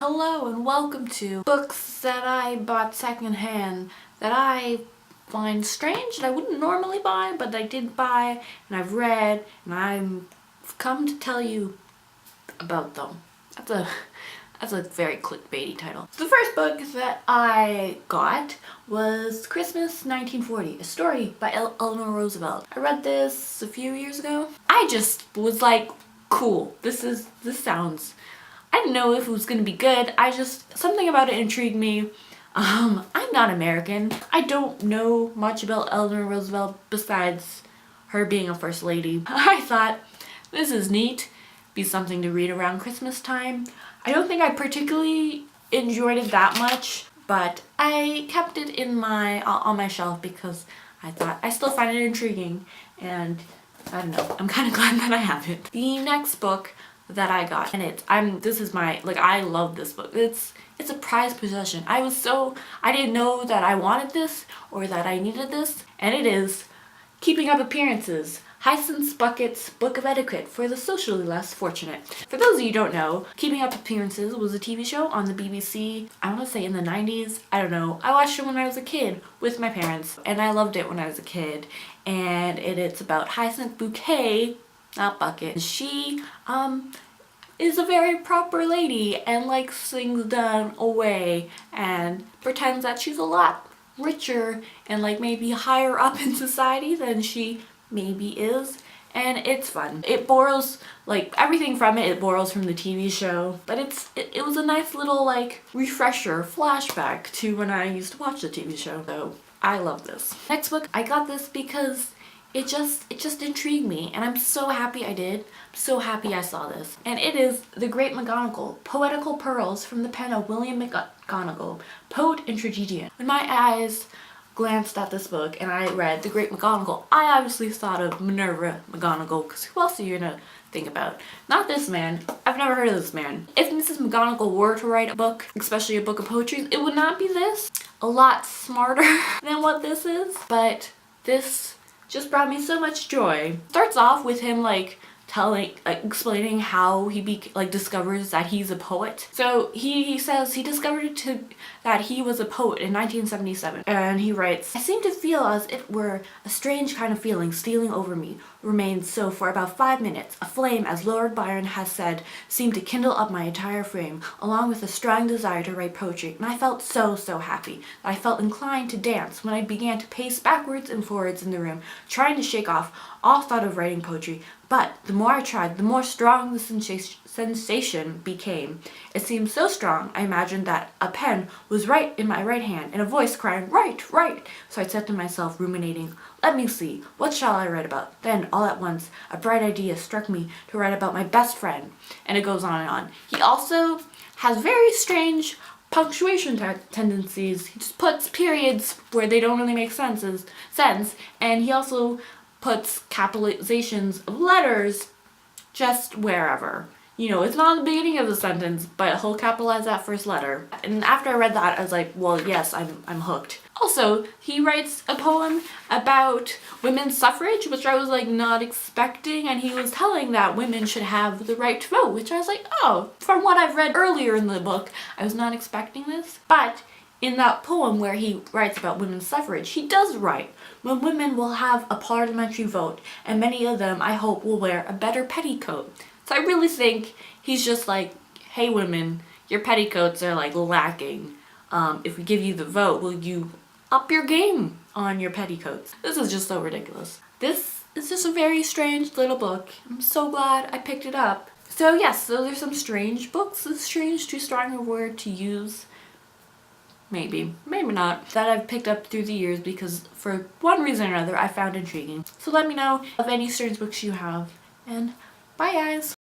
Hello and welcome to books that I bought secondhand that I find strange that I wouldn't normally buy, but I did buy and I've read and I've come to tell you about them. That's a very clickbaity title. The first book that I got was Christmas 1940, a story by Eleanor Roosevelt. I read this a few years ago. I just was like, cool, this sounds, I didn't know if it was gonna be good. Something about it intrigued me. I'm not American. I don't know much about Eleanor Roosevelt besides her being a first lady. I thought, this is neat. Be something to read around Christmas time. I don't think I particularly enjoyed it that much, but I kept it in on my shelf because I thought I still find it intriguing, and I don't know, I'm kind of glad that I have it. The next book that I got, and I love this book. It's a prized possession. I didn't know that I wanted this or that I needed this, and it is Keeping Up Appearances, Hyacinth Bucket's Book of Etiquette for the Socially Less Fortunate. For those of you who don't know, Keeping Up Appearances was a TV show on the BBC, I want to say in the 90s, I don't know. I watched it when I was a kid with my parents, and I loved it when I was a kid. And it's about Hyacinth Bouquet, not Bucket. She is a very proper lady and likes things done away and pretends that she's a lot richer and like maybe higher up in society than she maybe is, and it's fun. It borrows everything from it borrows from the TV show, but it was a nice little refresher flashback to when I used to watch the TV show, so I love this. Next book, I got this because it just intrigued me, and I'm so happy I did. I'm so happy I saw this. And it is The Great McGonagall, Poetical Pearls from the pen of William McGonagall, poet and tragedian. When my eyes glanced at this book and I read The Great McGonagall, I obviously thought of Minerva McGonagall, because who else are you gonna think about? Not this man. I've never heard of this man. If Mrs. McGonagall were to write a book, especially a book of poetry, it would not be this. A lot smarter than what this is, but this just brought me so much joy. Starts off with him explaining how he discovers that he's a poet. So he says he discovered that he was a poet in 1977, and he writes, "I seem to feel as it were a strange kind of feeling stealing over me, remained so for about 5 minutes. A flame, as Lord Byron has said, seemed to kindle up my entire frame, along with a strong desire to write poetry, and I felt so happy that I felt inclined to dance when I began to pace backwards and forwards in the room, trying to shake off all thought of writing poetry. But the more I tried, the more strong the sensation became. It seemed so strong, I imagined that a pen was right in my right hand, and a voice crying, 'Write, write!' So I said to myself, ruminating, 'Let me see, what shall I write about?' Then, all at once, a bright idea struck me to write about my best friend." And it goes on and on. He also has very strange punctuation tendencies. He just puts periods where they don't really make sense, and he also puts capitalizations of letters just wherever. You know, it's not at the beginning of the sentence, but he'll capitalize that first letter. And after I read that, I was like, well, yes, I'm hooked. Also, he writes a poem about women's suffrage, which I was not expecting, and he was telling that women should have the right to vote, which I was like, oh, from what I've read earlier in the book, I was not expecting this. But in that poem where he writes about women's suffrage, he does write, "When women will have a parliamentary vote, and many of them, I hope, will wear a better petticoat." So I really think he's just like, hey women, your petticoats are lacking. If we give you the vote, will you up your game on your petticoats? This is just so ridiculous. This is just a very strange little book. I'm so glad I picked it up. So yes, those are some strange books. Is strange too strong a word to use? Maybe not, that I've picked up through the years because for one reason or another I found intriguing. So let me know of any strange books you have, and bye guys!